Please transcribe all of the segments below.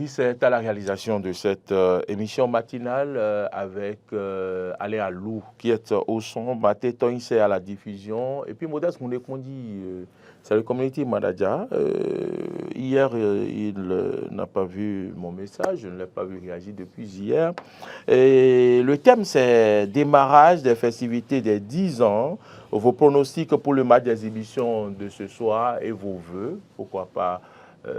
Oui, c'est à la réalisation de cette émission matinale avec Aléa Lou qui est au son, Maté Toin c'est à la diffusion et puis Modeste Mounekondi, c'est le community manager. Hier, il n'a pas vu mon message, je ne l'ai pas vu réagir depuis hier. Et le thème c'est démarrage des festivités des 10 ans, vos pronostics pour le match d'exhibition de ce soir et vos vœux, pourquoi pas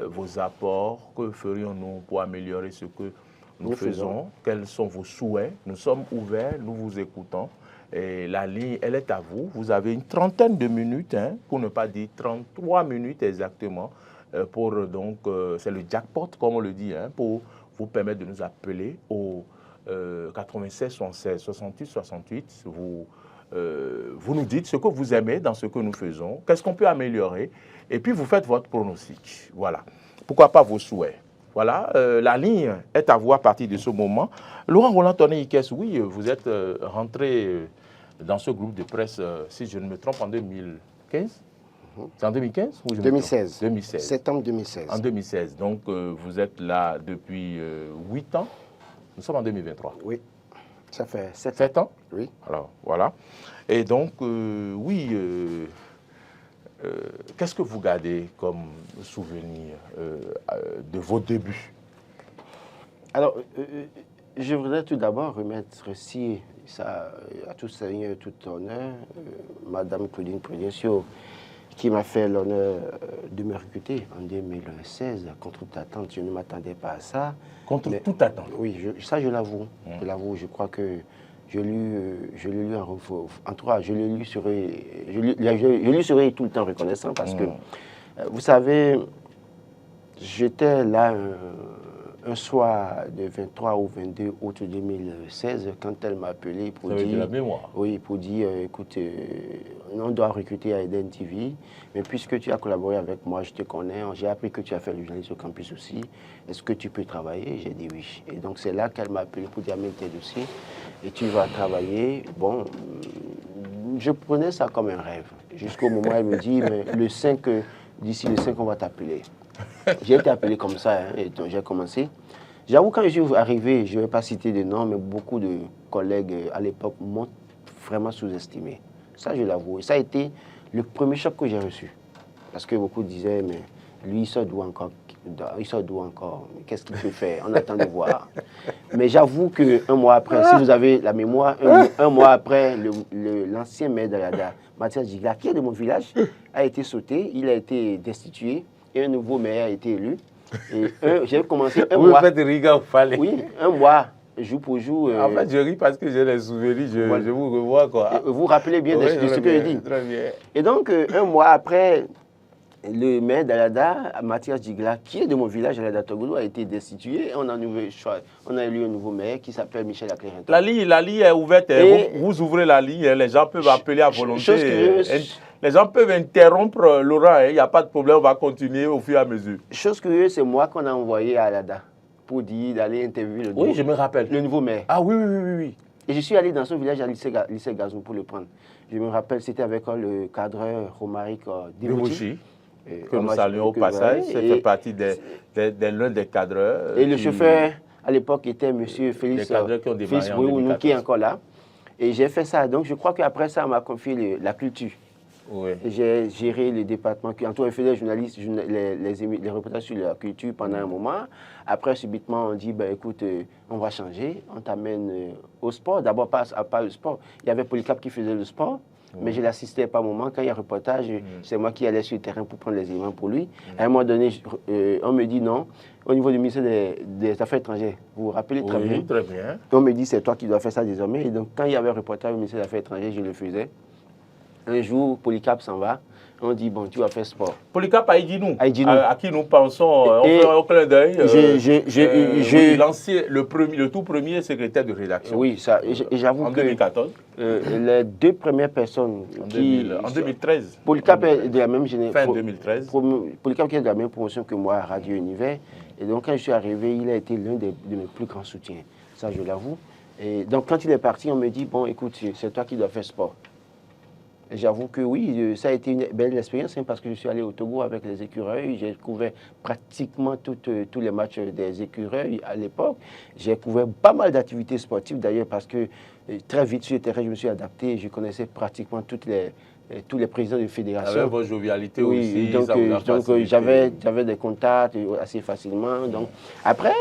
vos apports, que ferions-nous pour améliorer ce que nous faisons, quels sont vos souhaits. Nous sommes ouverts, nous vous écoutons. Et la ligne, elle est à vous. Vous avez une trentaine de minutes, pour ne pas dire 33 minutes exactement, pour donc, c'est le jackpot, comme on le dit, pour vous permettre de nous appeler au 96 76 68 68. Vous nous dites ce que vous aimez dans ce que nous faisons, qu'est-ce qu'on peut améliorer, et puis vous faites votre pronostic. Voilà. Pourquoi pas vos souhaits. Voilà, la ligne est à vous à partir de ce moment. Laurent Roland-Tonné Ikes, oui, vous êtes rentré dans ce groupe de presse, si je ne me trompe, en 2015. C'est en 2015 ou 2016. 2016. Septembre 2016. En 2016. Donc, vous êtes là depuis 8 ans. Nous sommes en 2023. Oui. Ça fait 7 ans. Oui. Alors, voilà. Et donc, oui, qu'est-ce que vous gardez comme souvenir de vos débuts? Alors, je voudrais tout d'abord remettre ici ça, à tout seigneur, tout honneur, Madame Claudine Prudencio, qui m'a fait l'honneur de me recruter en 2016. Contre toute attente, je ne m'attendais pas à ça. Contre toute attente? Oui, ça je l'avoue. Je l'avoue, je crois que je l'ai lu en tout cas, je lui serai tout le temps reconnaissant parce que, vous savez, j'étais là un soir de 23 ou 22 août 2016 quand elle m'a appelé pour dire... de la mémoire. Oui, pour dire, écoute, on doit recruter à Eden TV, mais puisque tu as collaboré avec moi, je te connais, j'ai appris que tu as fait le journalisme au campus aussi, est-ce que tu peux travailler? J'ai dit oui. Et donc c'est là qu'elle m'a appelé pour dire, amène tes dossiers et tu vas travailler. Bon, je prenais ça comme un rêve, jusqu'au moment où elle me dit, mais le 5, d'ici le 5, on va t'appeler. J'ai été appelé comme ça, et donc j'ai commencé. J'avoue, quand je suis arrivé, je ne vais pas citer de nom, mais beaucoup de collègues à l'époque m'ont vraiment sous-estimé. Ça, je l'avoue. Et ça a été le premier choc que j'ai reçu. Parce que beaucoup disaient, mais lui, il sort d'où encore? Il sort d'où encore? Qu'est-ce qu'il peut faire? On attend de voir. Mais j'avoue qu'un mois après, si vous avez la mémoire, un mois après, l'ancien maire d'Alada, Mathias Gigla, qui est de mon village, a été sauté, il a été destitué. Et un nouveau maire a été élu. Et j'ai commencé un mois. Vous faites rigueur au palais. Oui, un mois, jour pour jour. En fait, je ris parce que j'ai les souvenirs, je vous revois, quoi. Vous vous rappelez bien de ce que je dis. Très bien. Et donc, un mois après, le maire d'Alada, Mathias Gigla, qui est de mon village, Alada Togoulou, a été destitué. On a élu un nouveau maire qui s'appelle Michel Aclérentin. La ligne est ouverte. Vous ouvrez la ligne, les gens peuvent appeler à volonté. Les gens peuvent interrompre Laurent, il n'y a pas de problème, on va continuer au fur et à mesure. Chose curieuse, c'est moi qu'on a envoyé à Alada pour dire d'aller interviewer je me rappelle. Le nouveau maire. Ah oui. Et je suis allé dans son village à lycée Gazon pour le prendre. Je me rappelle, c'était avec le cadreur Romaric Debouchi. Que nous saluons au passage, ça fait partie de l'un des cadreurs. Et le chauffeur, à l'époque, était M. Félix Bouhounou, qui est encore là. Et j'ai fait ça. Donc, je crois qu'après ça, on m'a confié la culture. Oui. J'ai géré le département qui entoure les journalistes, les reportages sur la culture pendant un moment. Après, subitement, on dit, ben, écoute, on va changer, on t'amène au sport. D'abord, pas le sport. Il y avait Polycap qui faisait le sport, mais je l'assistais par moment. Quand il y a un reportage, c'est moi qui allais sur le terrain pour prendre les éléments pour lui. À un moment donné, on me dit non, au niveau du ministère des Affaires étrangères. Vous vous rappelez très bien? Très bien. On me dit, c'est toi qui dois faire ça désormais. Et donc, quand il y avait un reportage au ministère des Affaires étrangères, je le faisais. Un jour, Polycap s'en va. On dit, bon, tu vas faire sport. Polycap à Aïdinou, à qui nous pensons, on fait un clin d'œil. Le tout premier secrétaire de rédaction. Oui, ça. Et j'avoue que... En 2014. Les deux premières personnes en 2013. Polycap est de la même génération. Fin 2013. Polycap qui est de la même promotion que moi à Radio Univers. Et donc, quand je suis arrivé, il a été l'un de mes plus grands soutiens. Ça, je l'avoue. Et donc, quand il est parti, on me dit, bon, écoute, c'est toi qui dois faire sport. J'avoue que oui, ça a été une belle expérience hein, parce que je suis allé au Togo avec les écureuils. J'ai couvert pratiquement tous les matchs des écureuils à l'époque. J'ai couvert pas mal d'activités sportives d'ailleurs parce que très vite sur le terrain, je me suis adapté. Je connaissais pratiquement tous les présidents de fédération. Avec votre jovialité oui, aussi, donc, ça vous a facilité. j'avais des contacts assez facilement. Donc, après,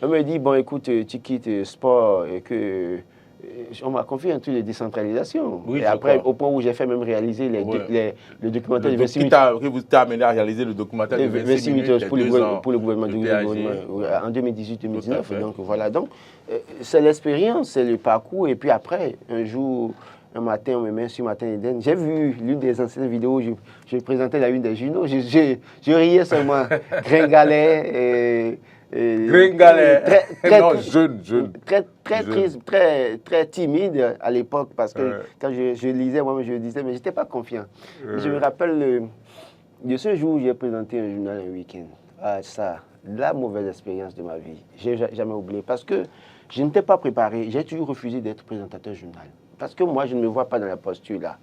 on me dit, bon écoute, tu quittes sport et que... On m'a confié un truc de décentralisation. Oui, et après, au point où j'ai fait même réaliser le documentaire de 26 minutes. Qui vous t'a amené à réaliser le documentaire de 26 minutes pour le gouvernement du en 2018-2019. Donc voilà, donc c'est l'expérience, c'est le parcours. Et puis après, un matin, on me met sur Matin Eden. J'ai vu l'une des anciennes vidéos, je présentais la une des journaux. Je riais seulement. Gringalet. Gringalet. Jeune. Très timide à l'époque parce que quand je lisais, moi je disais, mais je n'étais pas confiant. Je me rappelle de ce jour où j'ai présenté un journal un week-end. Ah, ça, la mauvaise expérience de ma vie. Je n'ai jamais oublié parce que je n'étais pas préparé. J'ai toujours refusé d'être présentateur journal. Parce que moi, je ne me vois pas dans la posture là.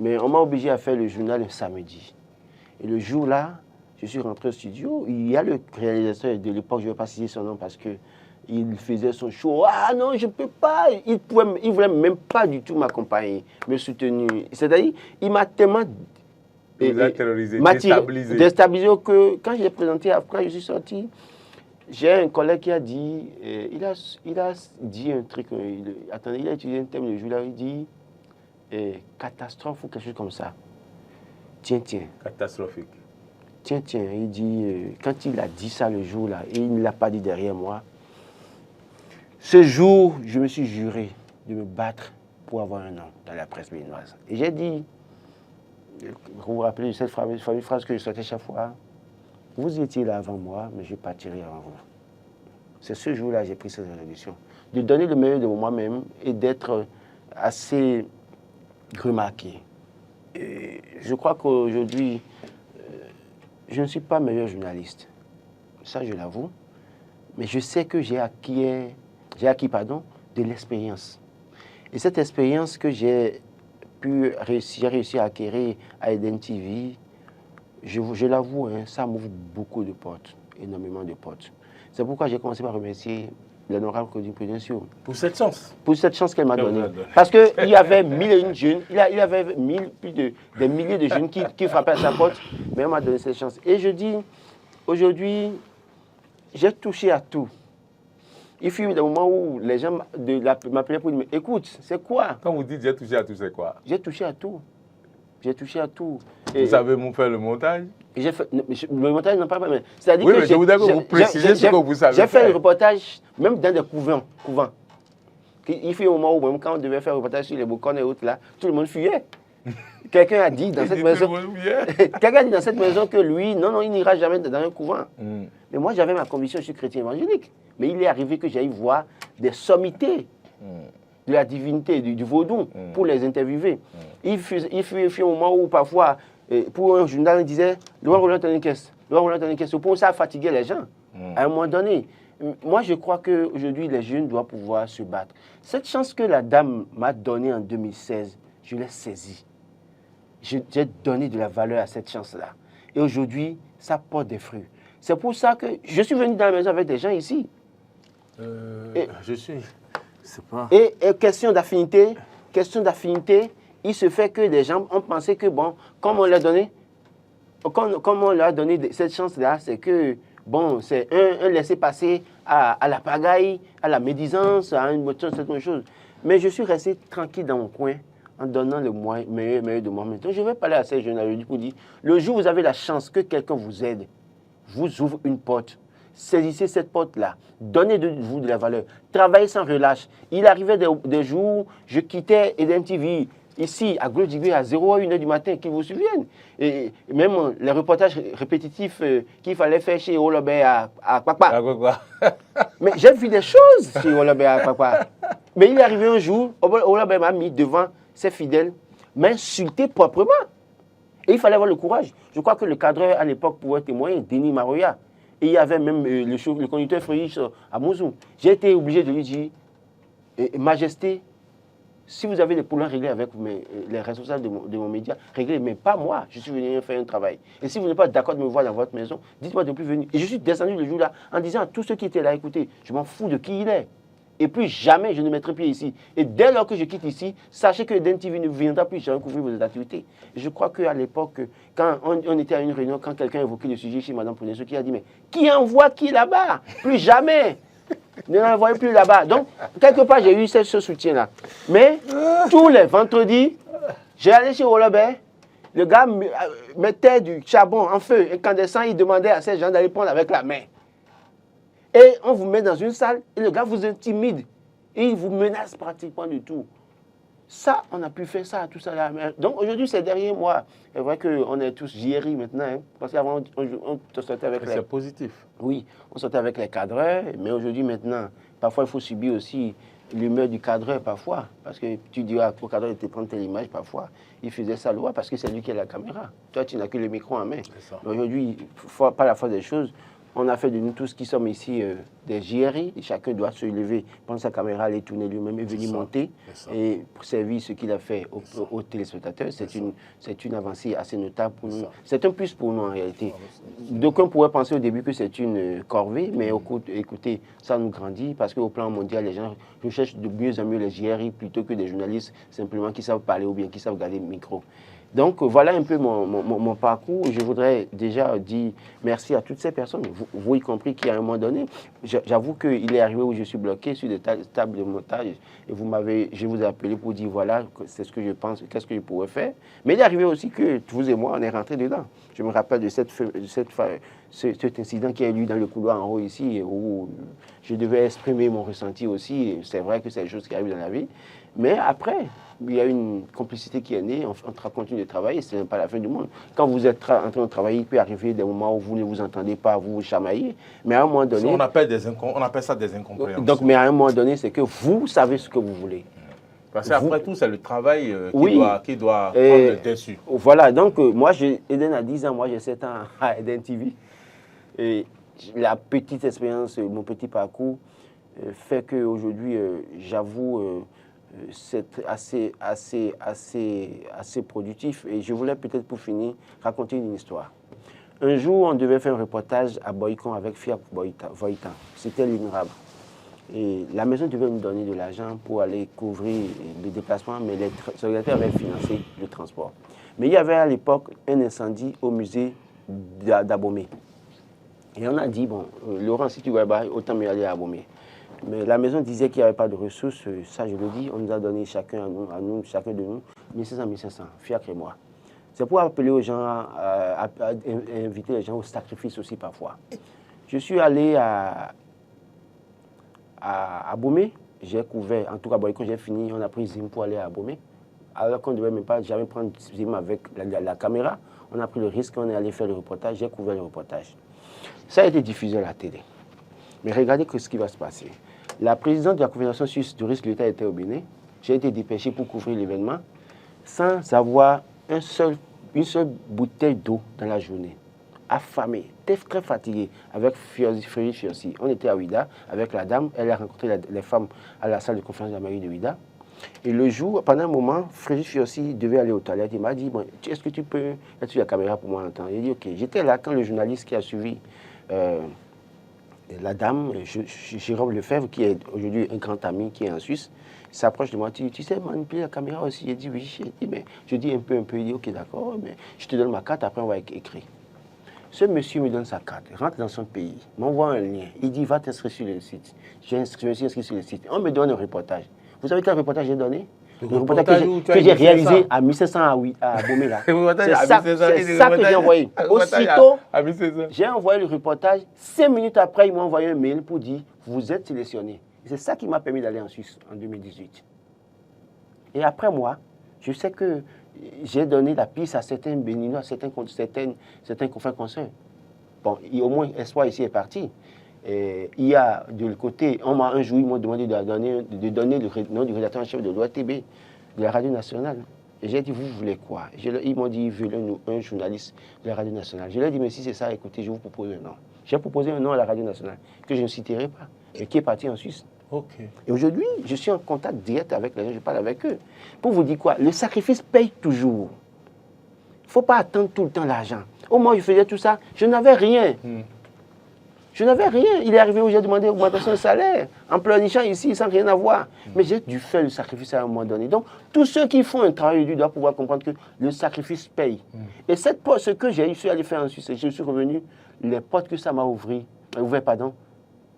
Mais on m'a obligé à faire le journal un samedi. Et le jour là, je suis rentré au studio, il y a le réalisateur de l'époque, je ne vais pas citer son nom parce qu'il faisait son show. Ah non, je ne peux pas. Il ne voulait même pas du tout m'accompagner, me soutenir. C'est-à-dire, il m'a tellement déstabilisé que quand j'ai présenté, après je suis sorti, j'ai un collègue qui a dit, il a dit un truc, attendez, il a utilisé un thème le jour-là, il dit catastrophe ou quelque chose comme ça. Tiens. Catastrophique. Tiens, il dit, quand il a dit ça le jour-là, et il ne l'a pas dit derrière moi, ce jour, je me suis juré de me battre pour avoir un nom dans la presse béninoise. Et j'ai dit, vous vous rappelez de cette phrase que je sortais chaque fois, vous étiez là avant moi, mais je partirai avant vous. C'est ce jour-là que j'ai pris cette résolution, de donner le meilleur de moi-même et d'être assez remarqué. Et je crois qu'aujourd'hui, je ne suis pas meilleur journaliste, ça je l'avoue, mais je sais que j'ai acquis de l'expérience. Et cette expérience que j'ai réussi à acquérir à Eden TV, je l'avoue, hein, ça m'ouvre beaucoup de portes, énormément de portes. C'est pourquoi j'ai commencé par remercier l'honorable Claudine Prudentiaux. Pour cette chance. Pour cette chance qu'elle m'a donnée. Parce qu'il y avait 1001 jeunes, il y avait des milliers de jeunes qui frappaient à sa porte, mais elle m'a donné cette chance. Et je dis, aujourd'hui, j'ai touché à tout. Il fut des moments où les gens m'appelaient pour dire, écoute, c'est quoi? Quand vous dites j'ai touché à tout, c'est quoi? J'ai touché à tout. J'ai touché à tout. Vous savez faire le montage? J'ai fait, le montage n'a pas fait. C'est-à-dire que je voudrais que vous précisiez ce que vous savez faire. J'ai fait le reportage, même dans des couvents. Il fut un moment où, même quand on devait faire le reportage sur les boucons et autres, là, tout le monde fuyait. Quelqu'un a dit dans cette maison. Quelqu'un a dit dans cette maison que lui, non, il n'ira jamais dans un couvent. Mais moi, j'avais ma conviction, je suis chrétien évangélique. Mais il est arrivé que j'aille voir des sommités de la divinité, du vaudou, pour les interviewer. Il fut un moment où, parfois, pour un journal, il disait Laurent Roland Tony Caisse. Pour ça, fatiguer les gens. À un moment donné, moi, je crois qu'aujourd'hui, les jeunes doivent pouvoir se battre. Cette chance que la dame m'a donnée en 2016, je l'ai saisie. J'ai donné de la valeur à cette chance-là. Et aujourd'hui, ça porte des fruits. C'est pour ça que je suis venu dans la maison avec des gens ici. Et question d'affinité, il se fait que les gens ont pensé que, bon, comme on leur a donné cette chance-là, c'est que, bon, c'est un laisser-passer à la pagaille, à la médisance, à une certaine chose. Mais je suis resté tranquille dans mon coin en donnant le meilleur de moi-même. Donc, je vais parler à ces jeunes-là pour dire, le jour où vous avez la chance que quelqu'un vous aide, vous ouvre une porte, saisissez cette porte-là, donnez-vous de la valeur, travaillez sans relâche. Il arrivait des jours, je quittais Eden TV, ici, à Glodjigui, à 0h01 du matin, qu'ils vous souviennent. Et même les reportages répétitifs qu'il fallait faire chez Olobé à Kpakpa. Mais j'ai vu des choses chez Olobé à Kpakpa. Mais il est arrivé un jour, Olobé m'a mis devant ses fidèles, m'insulter proprement. Et il fallait avoir le courage. Je crois que le cadreur à l'époque pouvait témoigner, Denis Maroya. Et il y avait même le conducteur Frédéric à Mouzou. J'ai été obligé de lui dire, Majesté, Si vous avez des problèmes réglés avec les responsables de mon média, réglez, mais pas moi. Je suis venu faire un travail. Et si vous n'êtes pas d'accord de me voir dans votre maison, dites-moi de plus venir. Et je suis descendu le jour-là en disant à tous ceux qui étaient là, écoutez, je m'en fous de qui il est. Et plus jamais je ne mettrai pied ici. Et dès lors que je quitte ici, sachez que Eden TV ne viendra plus jamais couvrir vos activités. Et je crois qu'à l'époque, quand on était à une réunion, quand quelqu'un évoquait le sujet chez Mme Pounesso, qui a dit, mais qui envoie qui là-bas? Plus jamais. Ne l'envoyez plus là-bas. Donc, quelque part, j'ai eu ce soutien-là. Mais, tous les vendredis, j'ai allé chez Olobé, le gars mettait du charbon en feu incandescent, il demandait à ces gens d'aller prendre avec la main. Et on vous met dans une salle, et le gars vous intimide. Et il vous menace pratiquement du tout. Ça, on a pu faire ça, tout ça là. Donc aujourd'hui, c'est derrière moi. C'est vrai qu'on est tous JRI maintenant. Hein, parce qu'avant, on sortait avec C'est positif. Oui, on sortait avec les cadreurs. Mais aujourd'hui, maintenant, parfois, il faut subir aussi l'humeur du cadreur, parfois. Parce que tu dis au cadreur de te prendre telle image, parfois. Il faisait sa loi parce que c'est lui qui a la caméra. Toi, tu n'as que le micro en main. Aujourd'hui, par la force des choses, on a fait de nous tous qui sommes ici des JRI. Chacun doit se lever, prendre sa caméra, aller tourner lui-même et venir monter et pour servir ce qu'il a fait aux téléspectateurs. C'est une avancée assez notable pour nous. C'est un plus pour nous en réalité. D'aucuns pourraient penser au début que c'est une corvée, mais écoutez, ça nous grandit parce qu'au plan mondial, les gens recherchent de mieux en mieux les JRI plutôt que des journalistes simplement qui savent parler ou bien qui savent garder le micro. Donc, voilà un peu mon parcours. Je voudrais déjà dire merci à toutes ces personnes, vous y compris, qui à un moment donné, j'avoue qu'il est arrivé où je suis bloqué sur des tables de montage et je vous ai appelé pour dire voilà, c'est ce que je pense, qu'est-ce que je pourrais faire. Mais il est arrivé aussi que vous et moi, on est rentrés dedans. Je me rappelle de cet incident qui a eu lieu dans le couloir en haut ici, où je devais exprimer mon ressenti aussi. C'est vrai que c'est des choses qui arrivent dans la vie. Mais après, il y a une complicité qui est née, on continue de travailler, ce n'est pas la fin du monde. Quand vous êtes en train de travailler, il peut arriver des moments où vous ne vous entendez pas, vous vous chamaillez, mais à un moment donné... On appelle ça des incompréhensions. Donc, mais à un moment donné, c'est que vous savez ce que vous voulez. Parce qu'après tout, c'est le travail qui doit prendre le dessus. Voilà, donc moi, Eden a 10 ans, moi j'ai 7 ans à Eden TV. Et la petite expérience, mon petit parcours, fait qu'aujourd'hui, j'avoue... c'est assez productif. Et je voulais peut-être pour finir raconter une histoire. Un jour, on devait faire un reportage à Boycon avec Fiat Voitan. C'était l'INRAB. Et la maison devait nous donner de l'argent pour aller couvrir les déplacements, mais les secrétaires avaient financé le transport. Mais il y avait à l'époque un incendie au musée d'Abomey. Et on a dit, bon, Laurent, si tu veux, autant mieux aller à Abomey. Mais la maison disait qu'il n'y avait pas de ressources, ça je le dis, on nous a donné chacun de nous, 1500, 1500, Fiacre et moi. C'est pour appeler aux gens, à inviter les gens au sacrifice aussi parfois. Je suis allé à Abomey, j'ai couvert, en tout cas, quand j'ai fini, on a pris Zim pour aller à Abomey. Alors qu'on ne devait même pas jamais prendre Zim avec la caméra, on a pris le risque, on est allé faire le reportage, j'ai couvert le reportage. Ça a été diffusé à la télé. Mais regardez ce qui va se passer. La présidente de la Confédération suisse du risque de l'État était au Bénin. J'ai été dépêché pour couvrir l'événement sans avoir une seule bouteille d'eau dans la journée. Affamé, très fatigué, avec Frédéric Fiorcy. On était à Ouida avec la dame. Elle a rencontré les femmes à la salle de conférence de la mairie de Ouida. Et le jour, pendant un moment, Frédéric Fiorcy devait aller aux toilettes. Il m'a dit, bon, est-ce que tu peux être sur la caméra pour moi un temps? Il a dit, ok. J'étais là quand le journaliste qui a suivi la dame, Jérôme Lefebvre, qui est aujourd'hui un grand ami qui est en Suisse, s'approche de moi. Tu sais manipuler la caméra aussi? Il dit oui. Je dis un peu. Il dit ok, d'accord, mais je te donne ma carte, après on va écrire. Ce monsieur me donne sa carte, rentre dans son pays, m'envoie un lien. Il dit va t'inscrire sur le site. Je me suis inscrit sur le site. On me donne un reportage. Vous savez quel reportage j'ai donné? Le reportage que j'ai réalisé à 1500 à Abomey là. C'est ça que j'ai envoyé. Aussitôt, j'ai envoyé le reportage. 5 minutes après, il m'a envoyé un mail pour dire vous êtes sélectionné. C'est ça qui m'a permis d'aller en Suisse en 2018. Et après moi, je sais que j'ai donné la piste à certains Béninois, certains confrères consoeurs. Bon, au moins, Espoir ici est parti. Et il y a de l'autre côté, un jour, ils m'ont demandé de donner le nom du rédacteur en chef de l'ORTB, de la Radio Nationale. Et j'ai dit, vous voulez quoi? Ils m'ont dit, veulent un journaliste de la Radio Nationale. Je leur ai dit, mais si c'est ça, écoutez, je vous propose un nom. J'ai proposé un nom à la Radio Nationale, que je ne citerai pas, et qui est parti en Suisse. Ok. Et aujourd'hui, je suis en contact direct avec les gens, je parle avec eux. Pour vous dire quoi, le sacrifice paye toujours. Il ne faut pas attendre tout le temps l'argent. Au moment où je faisais tout ça, je n'avais rien. Je n'avais rien. Il est arrivé où j'ai demandé augmentation de salaire, en pleurnichant ici, sans rien avoir. Mais j'ai dû faire le sacrifice à un moment donné. Donc, tous ceux qui font un travail dur doivent pouvoir comprendre que le sacrifice paye. Et cette porte, ce que j'ai réussi à aller faire en Suisse, je suis revenu, les portes que ça m'a ouvert,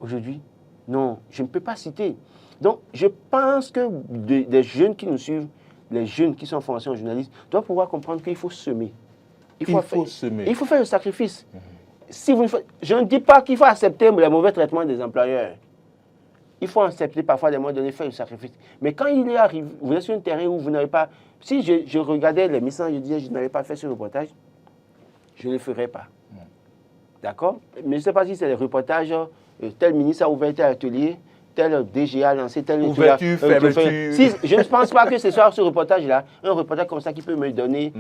aujourd'hui, non, je ne peux pas citer. Donc, je pense que des jeunes qui nous suivent, les jeunes qui sont en formation en journaliste, doivent pouvoir comprendre qu'il faut semer. Il faut semer. Il faut faire le sacrifice. Si vous, je ne dis pas qu'il faut accepter les mauvais traitements des employeurs. Il faut accepter parfois des moments donnés, faire le sacrifice. Mais quand il est arrivé, vous êtes sur un terrain où vous n'avez pas... Si je regardais les messages, je disais je n'avais pas fait ce reportage, je ne le ferais pas. D'accord? Mais je ne sais pas si c'est les reportages, tel ministre a ouvert tel atelier, tel DG a lancé tel... Ouverture, fermeture. Si, je ne pense pas que ce soit ce reportage-là, un reportage comme ça qui peut me donner,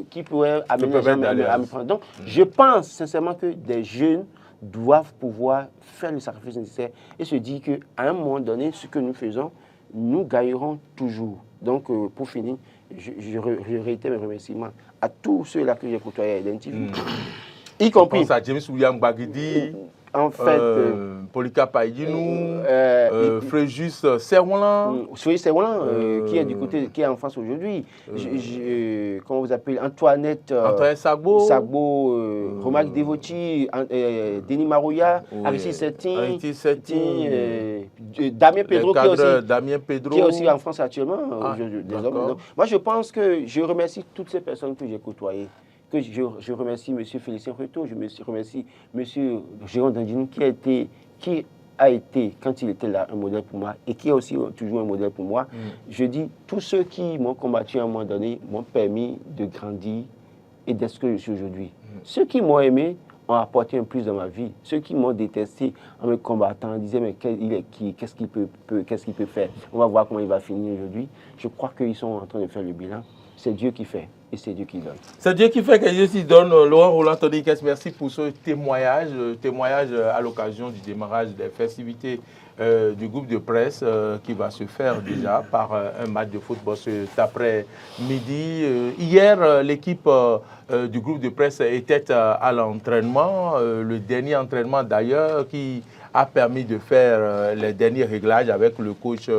qui pourrait amener les gens à me prendre. Donc, je pense sincèrement que des jeunes doivent pouvoir faire le sacrifice nécessaire et se dire qu'à un moment donné, ce que nous faisons, nous gagnerons toujours. Donc, pour finir, je réitère mes remerciements à tous ceux-là que j'ai côtoyés à Eden TV, y compris... Je pense à James William Bagidi, en fait, Polycarpe Aïdinou, Fréjus Serwlan. Fréjus Serwlan, qui est du côté, qui est en France aujourd'hui. Comment vous appelez, Antoinette Sagbo, Romag Devoti, Denis Marouya, Aristide Setin, Damien Pedro, qui est aussi en France actuellement. Donc, moi, je pense que je remercie toutes ces personnes que j'ai côtoyées. Je remercie M. Félicien Reto, je remercie M. Jérôme Dandinou qui a été, quand il était là, un modèle pour moi et qui est aussi toujours un modèle pour moi. Je dis, tous ceux qui m'ont combattu à un moment donné m'ont permis de grandir et d'être ce que je suis aujourd'hui. Ceux qui m'ont aimé ont apporté un plus dans ma vie. Ceux qui m'ont détesté en me combattant disaient, mais il est qui, qu'est-ce qu'il peut faire? On va voir comment il va finir aujourd'hui. Je crois qu'ils sont en train de faire le bilan. C'est Dieu qui fait. Et c'est Dieu qui donne. C'est Dieu qui fait que Dieu s'y donne. Laurent Roland Todikès, merci pour ce témoignage à l'occasion du démarrage des festivités du groupe de presse qui va se faire déjà par un match de football cet après-midi. Hier, l'équipe du groupe de presse était à l'entraînement, le dernier entraînement d'ailleurs qui a permis de faire les derniers réglages avec le coach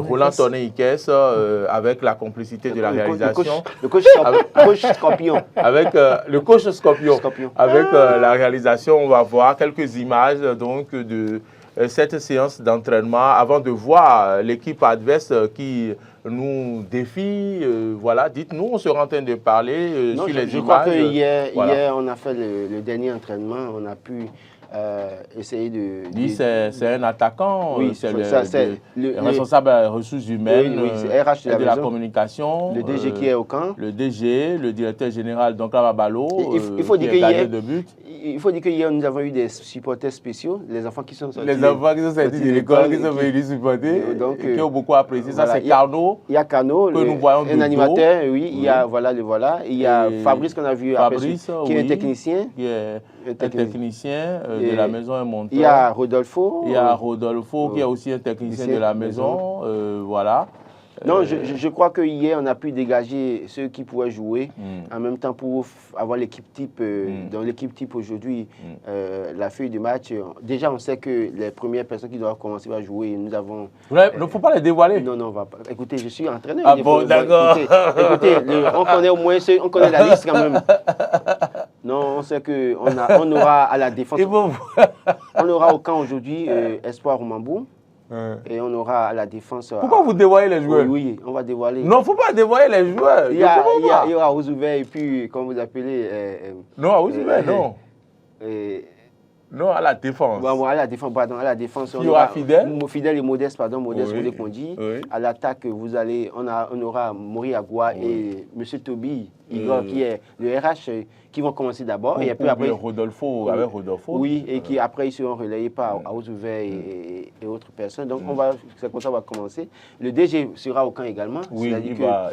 Roland Todikès avec la complicité de la réalisation. Le coach Scorpion. Avec le coach Scorpion. Avec la réalisation, on va voir quelques images donc, de cette séance d'entraînement avant de voir l'équipe adverse qui nous défie. Voilà, dites-nous, on sera en train de parler sur les images. Je crois que hier, on a fait le dernier entraînement, on a pu... essayer de... C'est un attaquant, oui, c'est le responsable des ressources humaines, RH de la communication, le DG qui est au camp, le DG, le directeur général, donc Balo, il faut dire que hier, de but. Il faut dire que hier, nous avons eu des supporters spéciaux, les enfants qui sont sortis. Les enfants qui sont sortis de l'école, qui sont venus supporter, qui ont beaucoup apprécié. Ça, c'est Carnot. Il y a Carnot, que nous voyons un animateur, oui. Il y a, il y a Fabrice qu'on a vu, Fabrice, qui est un technicien. Qui est un technicien de la maison, un monteur. Il y a Rodolfo. Il y a Rodolfo, qui est aussi un technicien de la maison. Voilà. Non, je crois que hier, on a pu dégager ceux qui pouvaient jouer en même temps pour avoir l'équipe type. Dans l'équipe type aujourd'hui, la feuille de match, déjà on sait que les premières personnes qui doivent commencer à jouer, nous avons... Il ne faut pas les dévoiler. Non, on va pas. Écoutez, je suis entraîneur. Ah bon, d'accord. Écoutez, on connaît au moins on connaît la liste quand même. Non, on sait qu'on aura à la défense. On aura au camp aujourd'hui Espoir Roumambou. Et on aura à la défense... Pourquoi vous dévoilez les joueurs? Oui, on va dévoiler. Non, il ne faut pas dévoiler les joueurs. Il y aura Ouzouver et puis, comme vous appelez... non, Ouzouver, non. Non, à la défense. Bon, à la défense, pardon, à la défense. Il y aura Fidèle. Fidèle et Modeste, pardon, Modeste, oui, qu'on dit. Oui. À l'attaque, on aura Mori Agua et M. Toby, Igor, qui est le RH, qui vont commencer d'abord. Et puis après. Rodolfo, avec Rodolfo. Oui, et qui après, ils seront relayés par Aouzouver et autres personnes. Donc, c'est comme ça qu'on va commencer. Le DG sera au camp également. Oui,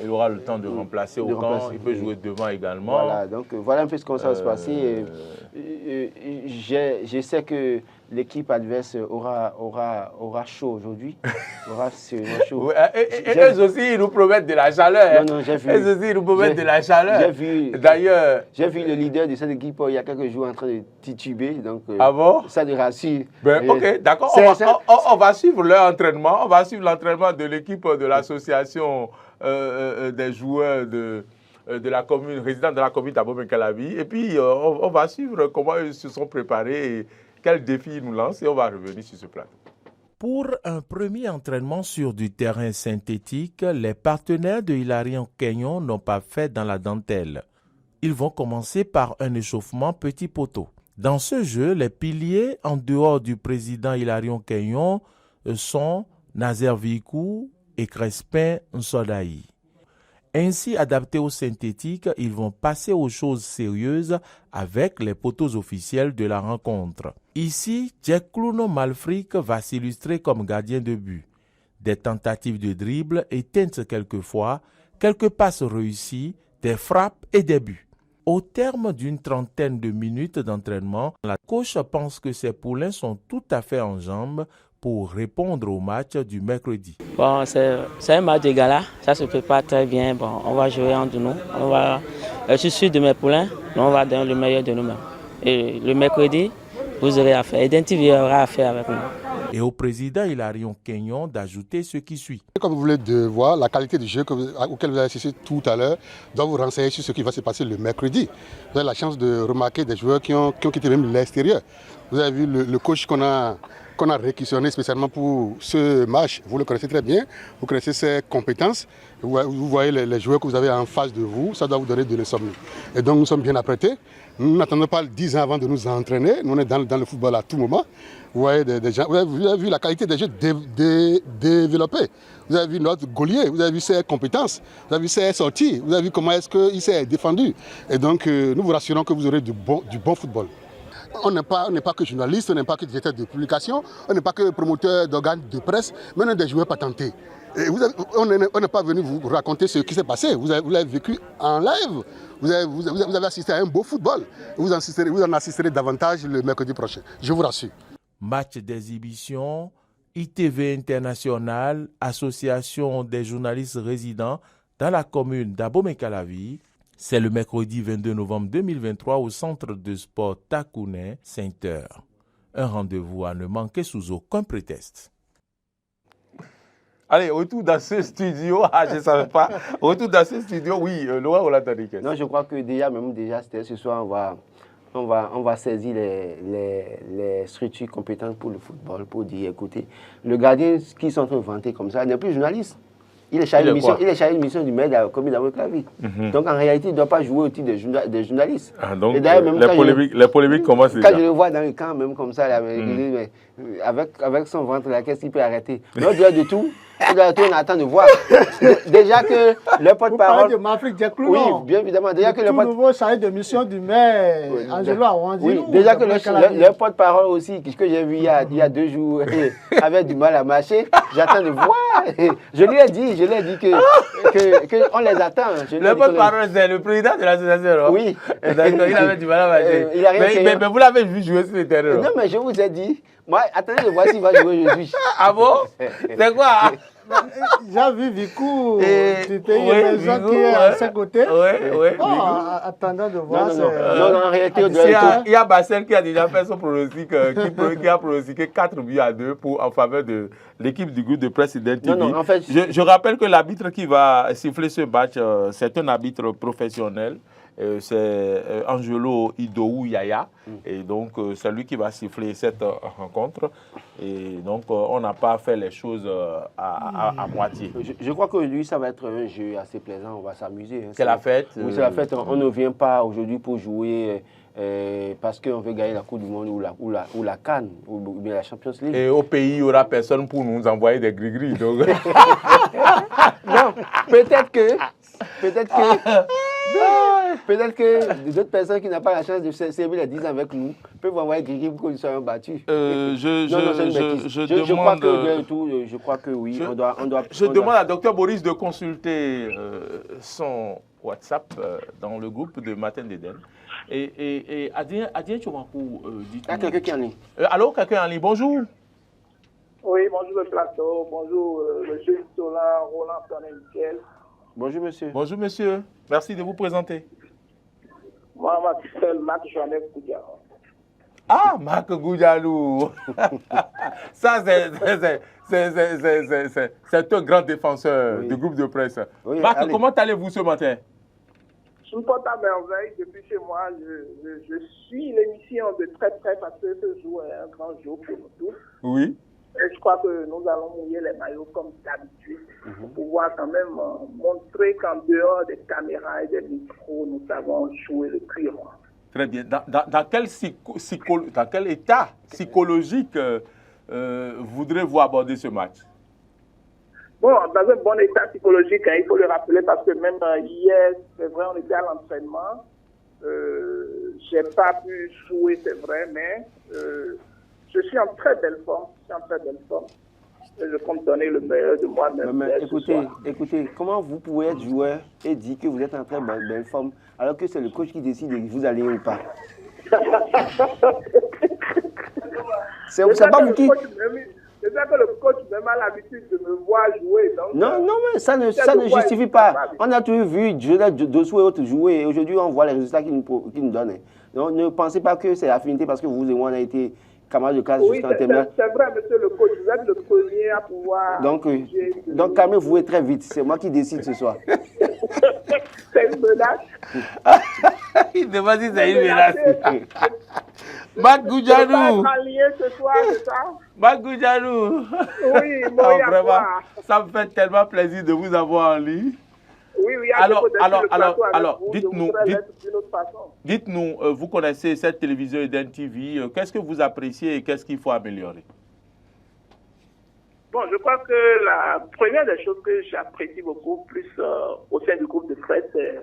il aura le temps de remplacer au camp. Il peut jouer devant également. Voilà, donc voilà un peu comment ça va se passer. Je sais que l'équipe adverse aura chaud aujourd'hui. Aura sérieusement chaud. Ouais, et eux aussi, ils nous promettent de la chaleur. Non, j'ai vu. Eux aussi, ils nous promettent de la chaleur. D'ailleurs, j'ai vu le leader de cette équipe il y a quelques jours en train de tituber. Donc, ah bon? Ça nous rassure. Ben, ok, d'accord. On va suivre leur entraînement. On va suivre l'entraînement de l'équipe de l'association des joueurs de la commune, résidents de la commune d'Abomey-Calavi. Et puis, on va suivre comment ils se sont préparés et quels défis ils nous lancent. Et on va revenir sur ce plateau. Pour un premier entraînement sur du terrain synthétique, les partenaires de Hilarion Kenyon n'ont pas fait dans la dentelle. Ils vont commencer par un échauffement petit poteau. Dans ce jeu, les piliers, en dehors du président Hilarion Kenyon, sont Nazer Vikou et Crespin Nsodaï. Ainsi adaptés au synthétique, ils vont passer aux choses sérieuses avec les poteaux officiels de la rencontre. Ici, Djeklouno Malfrik va s'illustrer comme gardien de but. Des tentatives de dribble éteintes quelquefois, quelques passes réussies, des frappes et des buts. Au terme d'une trentaine de minutes d'entraînement, la coach pense que ses poulains sont tout à fait en jambes pour répondre au match du mercredi. Bon, c'est un match de gala, ça se prépare très bien. Bon, on va jouer entre nous. Je suis sûr de mes poulains, on va donner le meilleur de nous-mêmes. Et le mercredi, vous aurez affaire. Identifier aura affaire avec nous. Et au président Hilarion Kenyon d'ajouter ce qui suit. Comme vous voulez de voir, la qualité du jeu auquel vous avez assisté tout à l'heure doit vous renseigner sur ce qui va se passer le mercredi. Vous avez la chance de remarquer des joueurs qui ont quitté même l'extérieur. Vous avez vu le coach qu'on a réquisitionné spécialement pour ce match. Vous le connaissez très bien, vous connaissez ses compétences. Vous voyez les joueurs que vous avez en face de vous, ça doit vous donner de l'insomnie. Et donc nous sommes bien apprêtés. Nous n'attendons pas 10 ans avant de nous entraîner. Nous on est dans le football à tout moment. Vous voyez des gens, vous avez vu la qualité des jeux développés. Vous avez vu notre Gaulier, vous avez vu ses compétences, vous avez vu ses sorties, vous avez vu comment est-ce qu'il s'est défendu. Et donc nous vous rassurons que vous aurez du bon football. On n'est pas que journaliste, on n'est pas que directeur de publication, on n'est pas que promoteur d'organes de presse, mais on est des joueurs patentés. Et on n'est pas venu vous raconter ce qui s'est passé. Vous l'avez vécu en live. Vous avez assisté à un beau football. Vous en assisterez davantage le mercredi prochain. Je vous rassure. Match d'exhibition, ITV International, Association des journalistes résidents dans la commune d'Abomey-Calavi. C'est le mercredi 22 novembre 2023 au centre de sport Takouné, 5h. Un rendez-vous à ne manquer sous aucun prétexte. Allez, retour dans ce studio. Ah, je ne savais pas. Retour dans ce studio, oui, Laurent Olatanique. Non, je crois que déjà ce soir, on va saisir les structures compétentes pour le football, pour dire, écoutez, le gardien qui sont en train de vanter comme ça n'est plus journaliste. Il est chargé de mission du maire de la commune d'Abomey-Calavi. Donc en réalité, il ne doit pas jouer au titre des journalistes. Ah, donc les polémiques commencent déjà. Quand je le vois dans le camp, même comme ça, là, mais avec son ventre là, qu'est-ce qu'il peut arrêter? Non, au-delà de tout, on attend de voir. Déjà que le porte-parole. Vous parlez de Malfrik Djeklouno. Oui, bien évidemment. Déjà que le nouveau chargé de mission du maire, Angelo Awanzi. Oui, déjà que le porte-parole aussi, que j'ai vu il y a 2 jours, avait du mal à marcher, j'attends de voir. Je lui ai dit qu'on les attend. Le porte-parole, c'est le président de l'association. Oui. D'accord, il avait du mal à marcher. Mais vous l'avez vu jouer sur le terrain. Non, mais je vous ai dit. Moi, attendez de voir s'il va jouer aujourd'hui. Ah bon? C'est quoi? J'ai vu Vikou, c'était une maison qui est à ses côtés. Oui. Attendant de voir. Non, en réalité, il y a Bassel qui a déjà fait son pronostic, qui a pronostiqué 4-2 en faveur de l'équipe du groupe de presse IDEN-TV. Non, en fait, je rappelle que l'arbitre qui va siffler ce match, c'est un arbitre professionnel. C'est Angelo Idou Yaya, et donc c'est lui qui va siffler cette rencontre. Et donc on n'a pas fait les choses à moitié. Je crois que lui, ça va être un jeu assez plaisant, on va s'amuser. C'est la fête. Oui, c'est la fête. On ne vient pas aujourd'hui pour jouer parce qu'on veut gagner la Coupe du Monde ou la CAN ou bien la Champions League. Et au pays, il n'y aura personne pour nous envoyer des gris-gris. Donc... Non, peut-être que d'autres personnes qui n'ont pas la chance de servir les 10 ans avec nous peuvent envoyer des gris pour qu'ils soient battus. Je crois que oui. Je demande à Dr Boris de consulter son WhatsApp dans le groupe de Matin d'Éden. Et Adrien Tchoumakou dit... Il y a quelqu'un qui est en ligne. Allô, quelqu'un en ligne, bonjour. Oui, bonjour le plateau, bonjour monsieur Solan, Roland, Tonnet, Michel. Bonjour monsieur. Bonjour monsieur, merci de vous présenter. Moi, je m'appelle Marc Joannès Goudialou. Ah, Marc Goudialou. Ça, c'est un grand défenseur du groupe de presse. Oui, Marc, allez. Comment allez-vous ce matin? Je me porte à merveille depuis chez moi. Je suis l'émission de très près parce que ce jour est un grand jour pour nous tous. Oui. Et je crois que nous allons mouiller les maillots comme d'habitude pour pouvoir quand même montrer qu'en dehors des caméras et des micros, nous savons jouer le cuir. Très bien. Dans quel état psychologique voudrez-vous aborder ce match? Bon, dans un bon état psychologique, hein, il faut le rappeler parce que même hier, c'est vrai, on était à l'entraînement. Je n'ai pas pu jouer, c'est vrai, mais je suis en très belle forme. Et je compte donner le meilleur de moi-même. Mais écoutez, comment vous pouvez être joueur et dire que vous êtes en très belle forme alors que c'est le coach qui décide de vous aller ou pas? C'est pas vous qui... C'est ça que le coach même a l'habitude de me voir jouer. Donc, non, mais ça ne justifie pas. On a toujours vu Dossou et autres jouer et aujourd'hui on voit les résultats qu'ils nous donnent. Donc ne pensez pas que c'est affinité parce que vous et moi on a été camarades de classe jusqu'en terminale. C'est vrai, monsieur le coach, vous êtes le premier à pouvoir... Donc calmez-vous très vite, c'est moi qui décide ce soir. C'est une menace. Il demande si c'est une menace. Marc Goudialou. Marc Goudialou. Oui, vraiment, ça me fait tellement plaisir de vous avoir en ligne. Oui, alors, dites-nous, vous connaissez cette télévision Eden TV, qu'est-ce que vous appréciez et qu'est-ce qu'il faut améliorer? Bon, je crois que la première des choses que j'apprécie beaucoup plus au sein du groupe de presse, c'est...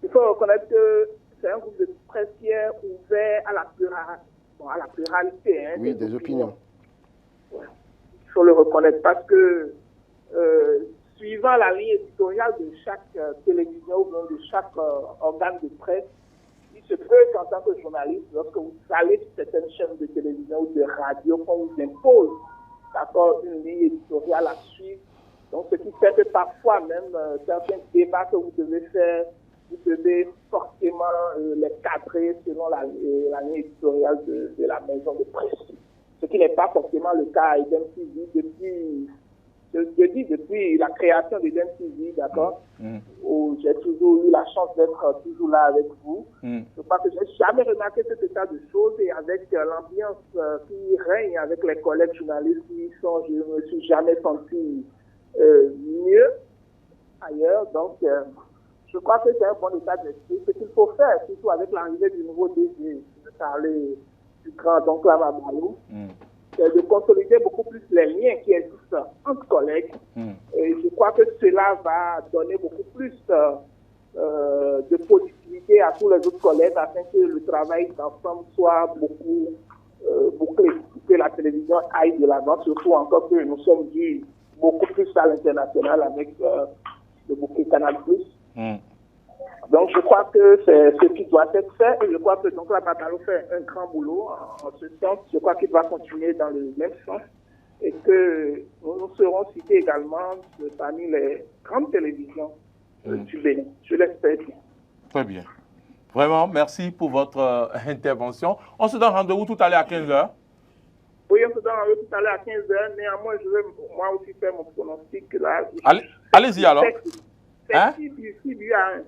Il faut reconnaître que c'est un groupe de presse qui est ouvert à la pluralité. Hein, oui, des opinions. Ouais. Il faut le reconnaître parce que suivant la ligne éditoriale de chaque télévision ou bien de chaque organe de presse, il se peut qu'en tant que journaliste, lorsque vous allez sur certaines chaînes de télévision ou de radio, qu'on vous impose une ligne éditoriale à suivre. Donc, ce qui fait que parfois même certains débats que vous devez faire, vous devez forcément les cadrer selon la ligne éditoriale de la maison de presse. Ce qui n'est pas forcément le cas à Eden TV depuis la création d'Eden TV, d'accord, où j'ai toujours eu la chance d'être toujours là avec vous. Je crois que je n'ai jamais remarqué cet état de choses et avec l'ambiance qui règne avec les collègues journalistes qui sont, je ne me suis jamais senti mieux ailleurs. Donc, je crois que c'est un bon état d'esprit. Ce qu'il faut faire, surtout avec l'arrivée du nouveau DG, de parler du grand oncle Amabalou, c'est de consolider beaucoup plus les liens qui existent entre collègues. Et je crois que cela va donner beaucoup plus de positivité à tous les autres collègues afin que le travail d'ensemble soit beaucoup bouclé, que la télévision aille de l'avant, surtout encore que nous sommes vus beaucoup plus à l'international avec le bouquet Canal+. Donc, je crois que c'est ce qui doit être fait et je crois que donc, la Babalou fait un grand boulot en ce sens. Je crois qu'il va continuer dans le même sens et que nous serons cités également parmi les grandes télévisions du Bénin. Je l'espère bien. Très bien. Vraiment, merci pour votre intervention. On se donne rendez-vous tout à l'heure à 15h. Oui, on se donne rendez-vous tout à l'heure à 15h. Néanmoins, je vais moi aussi faire mon pronostic là. Allez-y alors. C'est 6 buts à 1.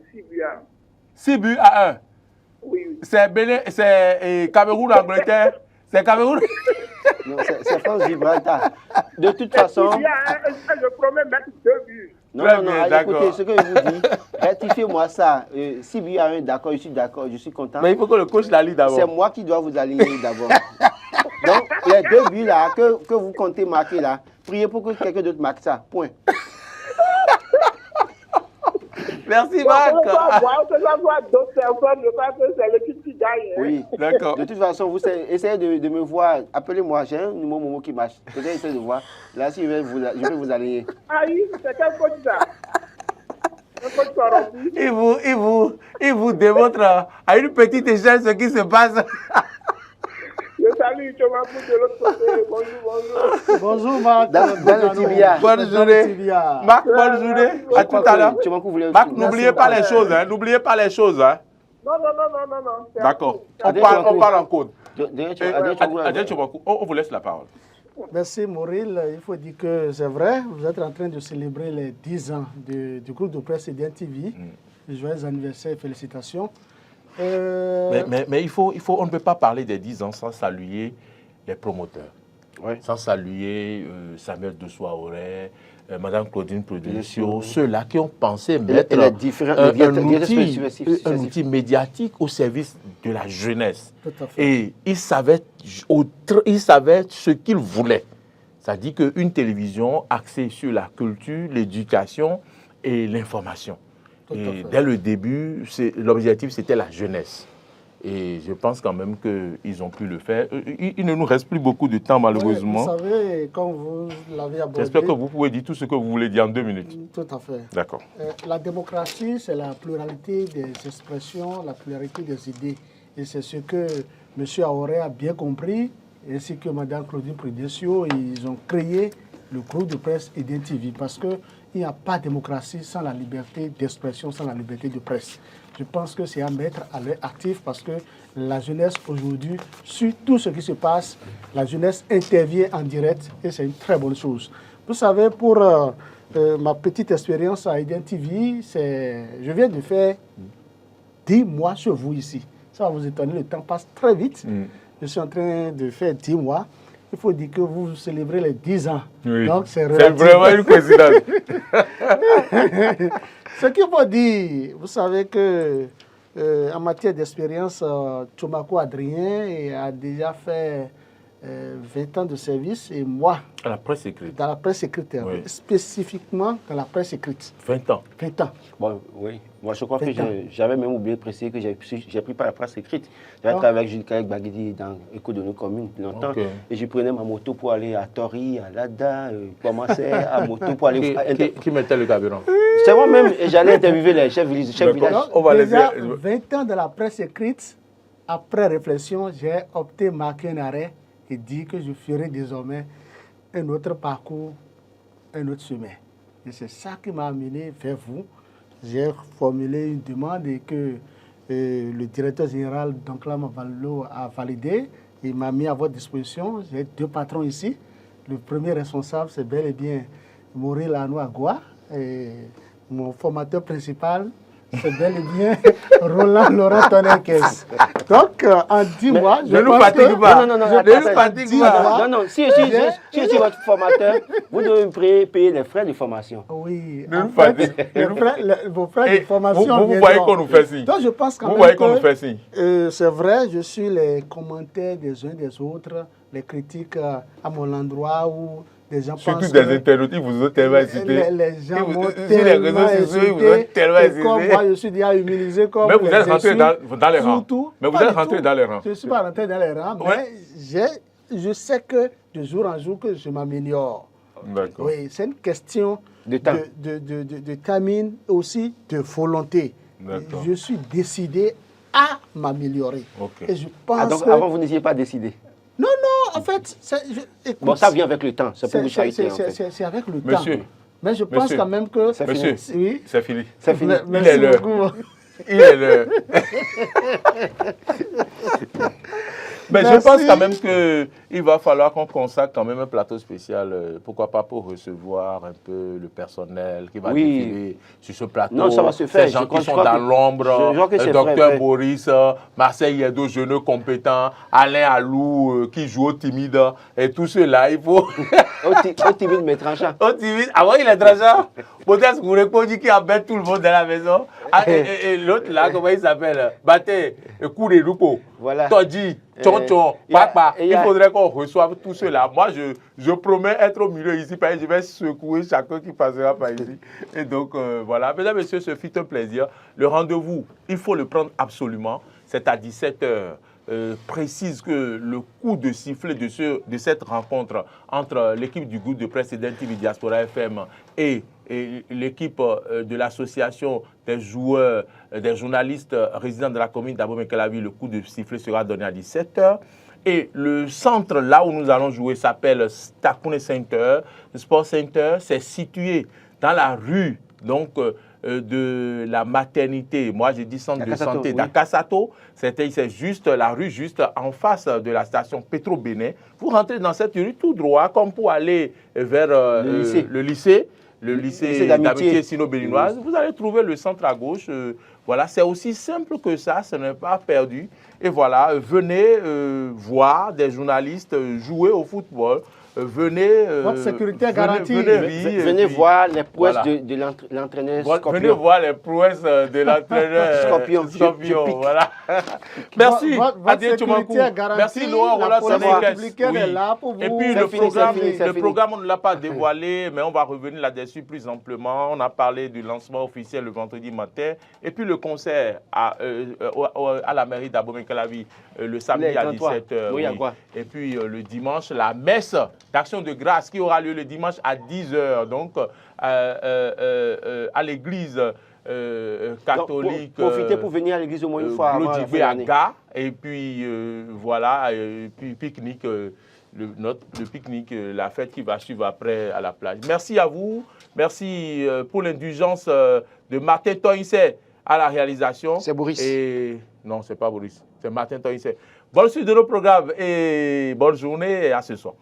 6 buts à 1. Oui. C'est Bénin, c'est Cameroun, Angleterre. C'est Cameroun. Non, c'est France-Gibraltar. De toute façon. 6 buts à 1, je promets mettre 2 buts. Non, écoutez, ce que je vous dis, rectifiez-moi ça. 6 buts à 1, d'accord, je suis content. Mais il faut que le coach la lit d'abord. C'est moi qui dois vous aligner d'abord. Donc, les 2 buts là, que vous comptez marquer là, priez pour que quelqu'un d'autre marque ça. Point. Merci Marc. On va voir d'autres personnes, je pense que c'est l'équipe qui gagne. Oui, d'accord. De toute façon, vous essayez de me voir. Appelez-moi, j'ai un numéro Momo qui marche. Peut-être essayez de voir. Là, si je vais vous aligner. Ah oui, c'est quel coach ça? Il vous démontre à une petite échelle ce qui se passe. Je salue Chomakou de l'autre côté. Bonjour. Bonjour Marc. Dans le tibia. Bonne journée. Marc, bonne journée. À tout à l'heure. Marc, n'oubliez pas les choses. N'oubliez pas les choses. Non. D'accord. On parle en code. On vous laisse la parole. Merci Mauril. Il faut dire que c'est vrai, vous êtes en train de célébrer les 10 ans du groupe de presse EDN TV. Joyeux anniversaire, félicitations. Mais on ne peut pas parler des 10 ans sans saluer les promoteurs. Ouais. Sans saluer Samuel de Soaoré, Madame Claudine Prudencio, ceux-là qui ont pensé mettre un outil médiatique au service de la jeunesse. Tout à fait. Et ils savaient ce qu'ils voulaient. C'est-à-dire qu'une télévision axée sur la culture, l'éducation et l'information. Et dès le début, l'objectif, c'était la jeunesse. Et je pense quand même qu'ils ont pu le faire. Il ne nous reste plus beaucoup de temps, malheureusement. Vous savez, quand vous l'avez abordé... J'espère que vous pouvez dire tout ce que vous voulez dire en 2 minutes. Tout à fait. D'accord. La démocratie, c'est la pluralité des expressions, la pluralité des idées. Et c'est ce que M. Aoré a bien compris, ainsi que Mme Claudine Prudencio. Ils ont créé le groupe de presse EDN TV parce qu'il n'y a pas de démocratie sans la liberté d'expression, sans la liberté de presse. Je pense que c'est à mettre à l'œil actif parce que la jeunesse aujourd'hui, sur tout ce qui se passe, la jeunesse intervient en direct et c'est une très bonne chose. Vous savez, pour ma petite expérience à EDN TV, je viens de faire 10 mois chez vous ici. Ça va vous étonner, le temps passe très vite. Je suis en train de faire 10 mois. Il faut dire que vous célébrez les 10 ans. Oui. Donc c'est vraiment une coïncidence. Ce qu'il faut dire, vous savez que en matière d'expérience, Chomakou Adrien a déjà fait 20 ans de service et moi... À la presse écrite. Dans la presse écrite, oui. Spécifiquement dans la presse écrite. 20 ans. 20 ans. Bon, oui. Moi, je crois que j'avais même oublié de préciser que j'ai pris par la presse écrite. J'avais travaillé avec Jules Kayak Baguidi dans l'écho de nos communes longtemps. Okay. Et je prenais ma moto pour aller à Tori, à Lada, commencer à moto pour aller... Qui mettait le carburant? C'est moi-même. Et j'allais interviewer les chefs villages. On va déjà 20 ans de la presse écrite, après réflexion, j'ai opté marquer un arrêt et dit que je ferai désormais un autre parcours, un autre chemin. Et c'est ça qui m'a amené vers vous. J'ai formulé une demande et que le directeur général d'Onclam Vallo a validé. Il m'a mis à votre disposition. J'ai 2 patrons ici. Le premier responsable, c'est bel et bien Mauril Anoua-Goua. Et mon formateur principal, c'est bel et bien Roland Laurent Tonnerkes. Donc, en 10 mois, je ne nous fatigue pas. Non, si je suis votre formateur, vous devez payer les frais de formation. Oui, en fait, vos frais de formation. Vous voyez qu'on nous fait signe. Donc, je pense quand vous voyez qu'on nous fait signe. C'est vrai, je suis les commentaires des uns des autres, les critiques à mon endroit où des gens surtout pensent des internautes, ils vous ont tellement incité. Les gens m'ont tellement incité. Comme moi, je suis déjà humilié. Comme mais vous êtes rentré dans les rangs. Mais vous êtes rentré dans les rangs. Je ne suis pas rentré dans les rangs, mais je sais que de jour en jour que je m'améliore. D'accord. Oui, c'est une question de timing, aussi de volonté. Je suis décidé à m'améliorer. Okay. Et je pense donc, avant, vous n'étiez pas décidé? Non, en fait, écoute, bon, ça vient avec le temps, c'est pour vous chariter. C'est avec le Monsieur, temps. Mais je pense quand même que... C'est fini. Oui. C'est fini. C'est fini. Il est l'heure. Il est l'heure. Mais merci. Je pense quand même qu'il va falloir qu'on consacre quand même un plateau spécial, pourquoi pas pour recevoir un peu le personnel qui va défiler sur ce plateau. Non, ça va se faire. Ces gens qui sont dans l'ombre, le docteur Boris, Marseille Yedo, jeune compétent, Alain Alou qui joue au timide, et tout cela, il faut... Au timide mais tranchant. Au timide, ah ouais, il est tranchant. Peut-être que vous répondez qui embête tout le monde dans la maison. Ah, et l'autre là, comment il s'appelle? Baté, Koureloupo, voilà. Todji, Tonton, Papa. Il faudrait qu'on reçoive tout cela. Moi, je promets être au milieu ici, parce que je vais secouer chacun qui passera par ici. Et donc, voilà. Mesdames et messieurs, ce fut un plaisir. Le rendez-vous, il faut le prendre absolument. C'est à 17h. Précise que le coup de sifflet de cette rencontre entre l'équipe du groupe de presse EDN TV Diaspora FM et et l'équipe de l'association des joueurs, des journalistes résidents de la commune d'Abomey-Calavi, le coup de sifflet sera donné à 17h. Et le centre, là où nous allons jouer, s'appelle Takune Center. Le Sport Center, c'est situé dans la rue donc, de la maternité. Moi, j'ai dit centre de santé d'Akasato. C'est juste la rue, juste en face de la station Petro-Bénin. Vous rentrez dans cette rue tout droit, comme pour aller vers le lycée d'amitié sino-béninoise. Vous allez trouver le centre à gauche. Voilà, c'est aussi simple que ça, ce n'est pas perdu. Et voilà, venez voir des journalistes jouer au football. Venez, votre sécurité est garantie. Venez voir les prouesses de l'entraîneur Scorpion. Venez voir les prouesses de l'entraîneur Scorpion. Voilà. Merci. Votre sécurité est garantie. Merci Laurent Roland républicaine est là pour vous. Et puis le programme, on ne l'a pas dévoilé, mais on va revenir là-dessus plus amplement. On a parlé du lancement officiel le vendredi matin. Et puis le concert à la mairie d'Abomey-Calavi le samedi à 17h. Oui. Et puis le dimanche, la messe d'action de grâce qui aura lieu le dimanche à 10h, donc à l'église catholique. Profitez pour venir à l'église au moins une fois avant la fin de l'année. Et puis voilà, et puis pique-nique, le pique-nique, la fête qui va suivre après à la plage. Merci à vous, merci pour l'indulgence de Martin Toinse à la réalisation. C'est Boris. Non, c'est pas Boris, c'est Martin Toinse. Bonne suite de nos programmes et bonne journée et à ce soir.